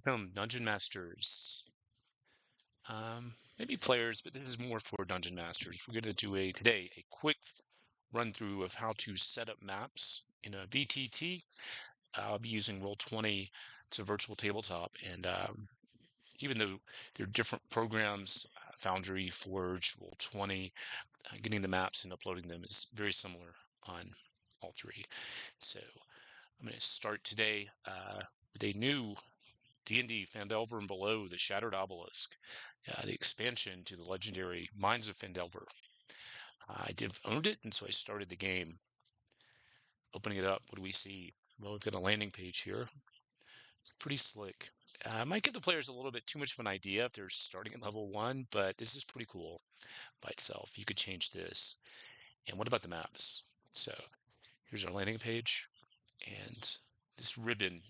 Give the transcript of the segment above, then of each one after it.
Welcome, Dungeon Masters. Maybe players, but this is more for Dungeon Masters. We're going to do today a quick run through of how to set up maps in a VTT. I'll be using Roll20. It's a virtual tabletop, and even though they're different programs, Foundry, Forge, Roll20, getting the maps and uploading them is very similar on all three. So I'm going to start today with a new D&D Phandelver and Below, the Shattered Obelisk, the expansion to the legendary Mines of Phandelver. I owned it, and so I started the game. Opening it up, what do we see? Well, we've got a landing page here. It's pretty slick. Might give the players a little bit too much of an idea if they're starting at level 1, but this is pretty cool by itself. You could change this. And what about the maps? So here's our landing page, and this ribbon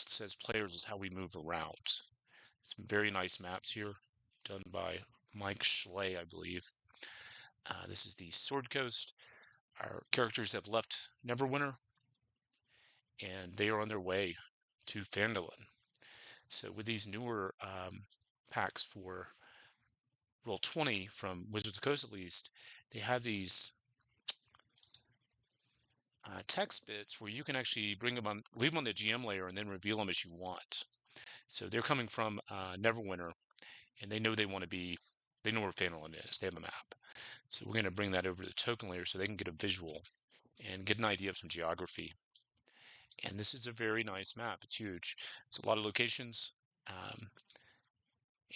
says players is how we move around. Some very nice maps here, done by Mike Schley, I believe. This is the Sword Coast. Our characters have left Neverwinter, and they are on their way to Phandalin. So with these newer packs for Roll20 from Wizards of the Coast, at least, they have these text bits where you can actually bring them on, leave them on the GM layer, and then reveal them as you want. So they're coming from Neverwinter, and they know they want to be, they know where Phandalin is. They have a map. So we're going to bring that over to the token layer so they can get a visual and get an idea of some geography. And this is a very nice map. It's huge. It's a lot of locations.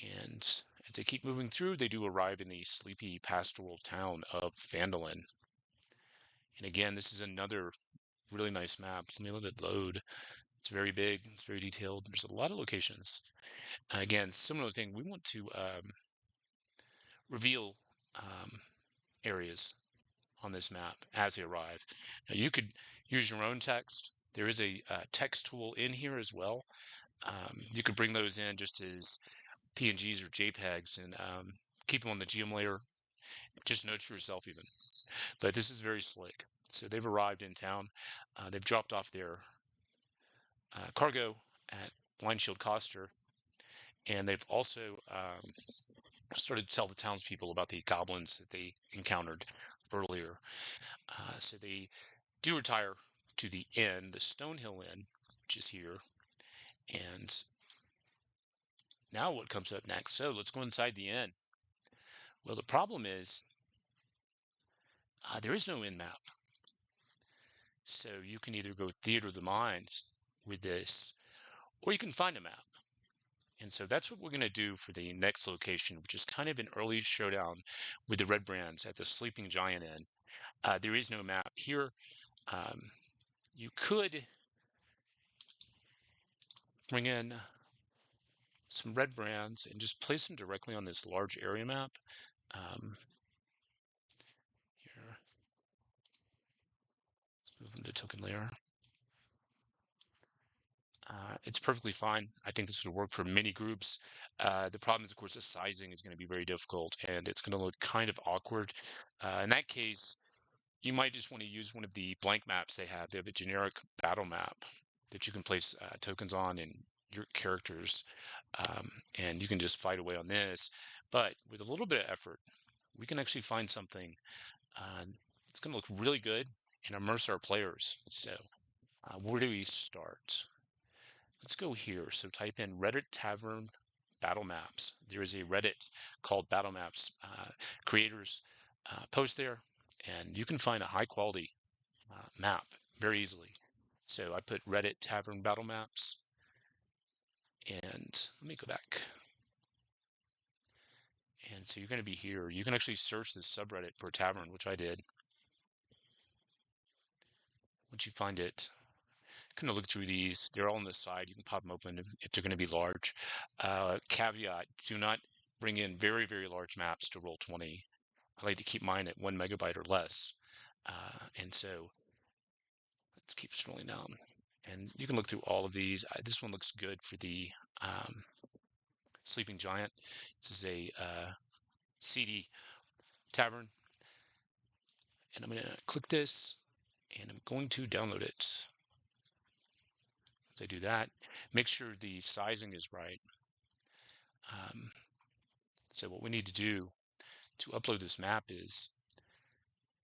And as they keep moving through, they do arrive in the sleepy pastoral town of Phandalin. And again, this is another really nice map. Let me let it load. It's very big. It's very detailed. There's a lot of locations. Again, similar thing. We want to reveal areas on this map as they arrive. Now you could use your own text. There is a text tool in here as well. You could bring those in just as PNGs or JPEGs and keep them on the GM layer. Just notes for yourself even. But this is very slick. So they've arrived in town. They've dropped off their cargo at Blind Shield Coster. And they've also started to tell the townspeople about the goblins that they encountered earlier. So they do retire to the inn, the Stonehill Inn, which is here. And now what comes up next? So let's go inside the inn. Well, the problem is there is no inn map. So you can either go Theater of the Mind with this, or you can find a map. And so that's what we're going to do for the next location, which is kind of an early showdown with the Red Brands at the Sleeping Giant Inn. There is no map here. You could bring in some Red Brands and just place them directly on this large area map. Here, let's move them to token layer. It's perfectly fine. I think this would work for many groups. The problem is, of course, the sizing is going to be very difficult, and it's going to look kind of awkward. In that case, you might just want to use one of the blank maps they have. They have a generic battle map that you can place tokens on and your characters, and you can just fight away on this. But with a little bit of effort, we can actually find something it's going to look really good and immerse our players. So where do we start? Let's go here. So type in Reddit Tavern Battle Maps. There is a Reddit called Battle Maps creators post there, and you can find a high quality map very easily. So I put Reddit Tavern Battle Maps, and let me go back. And so you're going to be here. You can actually search this subreddit for a tavern, which I did. Once you find it, kind of look through these. They're all on the side. You can pop them open if they're going to be large. Caveat, do not bring in very, very large maps to Roll20. I like to keep mine at 1 megabyte or less. And so let's keep scrolling down. And you can look through all of these. This one looks good for the Sleeping Giant. This is a CD tavern. And I'm going to click this, and I'm going to download it. So I do that. Make sure the sizing is right. So what we need to do to upload this map is,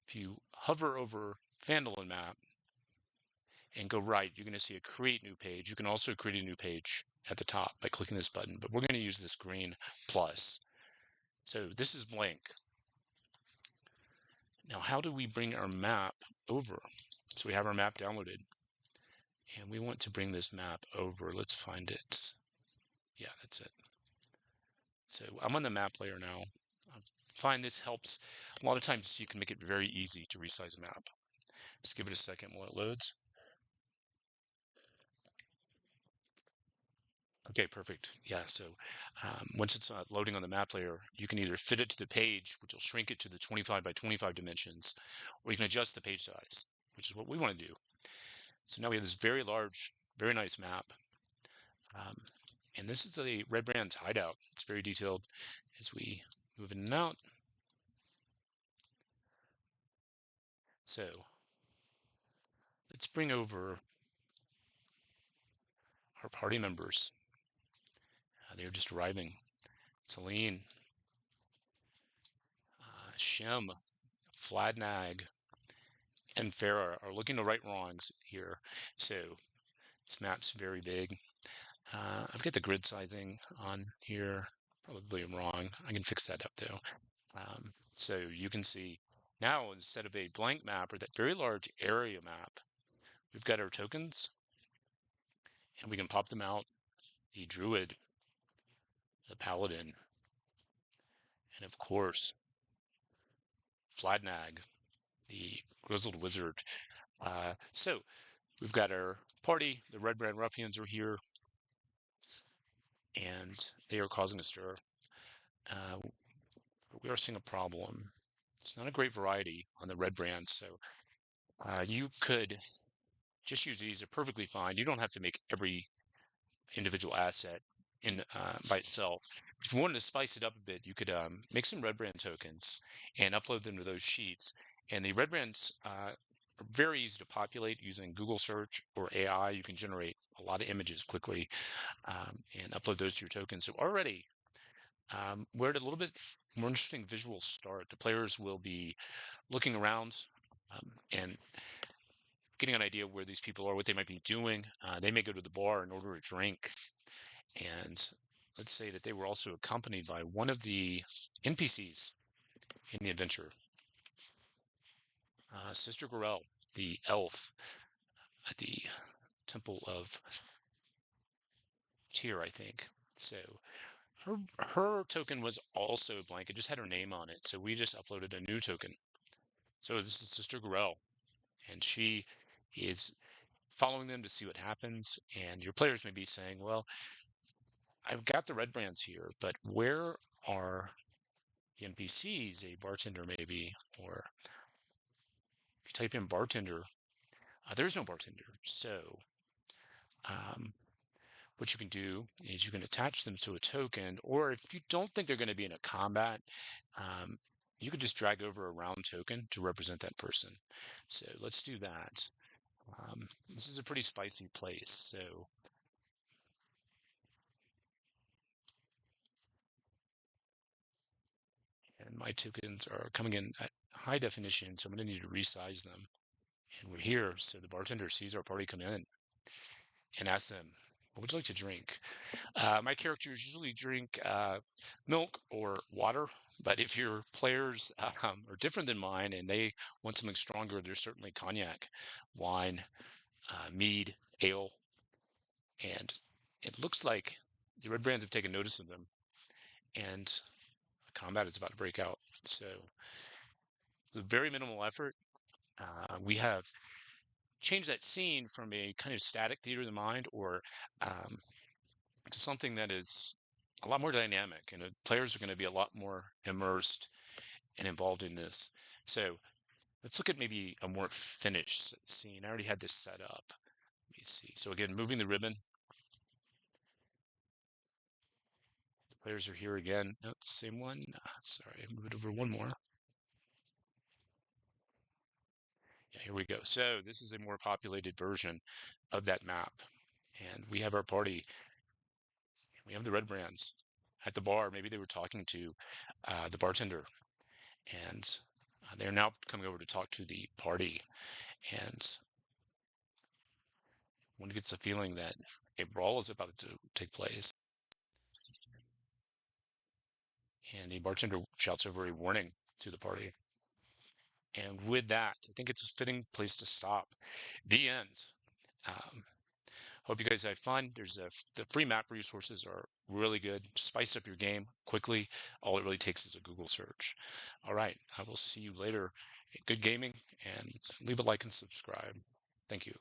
if you hover over Phandalin map and go right, you're going to see a create new page. You can also create a new page at the top by clicking this button, but we're going to use this green plus. So this is blank. Now, how do we bring our map over? So we have our map downloaded, and we want to bring this map over. Let's find it. Yeah, that's it. So I'm on the map layer now. I find this helps. A lot of times you can make it very easy to resize a map. Just give it a second while it loads. Okay, perfect. Yeah, so once it's loading on the map layer, you can either fit it to the page, which will shrink it to the 25 by 25 dimensions, or you can adjust the page size, which is what we want to do. So now we have this very large, very nice map. And this is a Red Brand's hideout. It's very detailed as we move in and out. So let's bring over our party members. They're just arriving. Celine, Shem, Fladnag, and Farah are looking to right wrongs here. So this map's very big. I've got the grid sizing on here. Probably wrong. I can fix that up though. So you can see now, instead of a blank map or that very large area map, we've got our tokens, and we can pop them out. The Druid, the Paladin, and of course, Fladnag, the Grizzled Wizard. So we've got our party. The Red Brand Ruffians are here, and they are causing a stir. We are seeing a problem. It's not a great variety on the Red Brand, so you could just use these. They're perfectly fine. You don't have to make every individual asset in by itself. If you wanted to spice it up a bit, you could make some Red Brand tokens and upload them to those sheets. And the Red Brands are very easy to populate using Google search or AI. You can generate a lot of images quickly and upload those to your tokens. So already we're at a little bit more interesting visual start. The players will be looking around and getting an idea of where these people are, what they might be doing. They may go to the bar and order a drink. And let's say that they were also accompanied by one of the NPCs in the adventure. Sister Gorel, the elf at the Temple of Tyr, I think. So her token was also blank. It just had her name on it. So we just uploaded a new token. So this is Sister Gorel, and she is following them to see what happens. And your players may be saying, well, I've got the Red Brands here, but where are the NPCs? A bartender maybe, or if you type in bartender, there's no bartender. So what you can do is you can attach them to a token, or if you don't think they're going to be in a combat, you could just drag over a round token to represent that person. So let's do that. This is a pretty spicy place. So and my tokens are coming in at high definition, so I'm going to need to resize them. And we're here, so the bartender sees our party come in and asks them, what would you like to drink? My characters usually drink milk or water, but if your players are different than mine and they want something stronger, there's certainly cognac, wine, mead, ale, and it looks like the Red Brands have taken notice of them, and combat is about to break out. So, with very minimal effort, we have changed that scene from a kind of static theater of the mind or to something that is a lot more dynamic, and the players are going to be a lot more immersed and involved in this. So let's look at maybe a more finished scene. I already had this set up. Let me see. So again, moving the ribbon. The players are here again. No, it's the same one. Sorry, move it over one more. Yeah, here we go. So this is a more populated version of that map. and we have our party. We have the red brands at the bar. Maybe they were talking to the bartender, and they're now coming over to talk to the party. And one gets the feeling that a brawl is about to take place, and a bartender shouts over a warning to the party. And with that, I think it's a fitting place to stop. The end. Um, Hope you guys had fun. The free map resources are really good. Spice up your game quickly. All it really takes is a Google search. All right, I will see you later. Good gaming, and leave a like and subscribe. Thank you.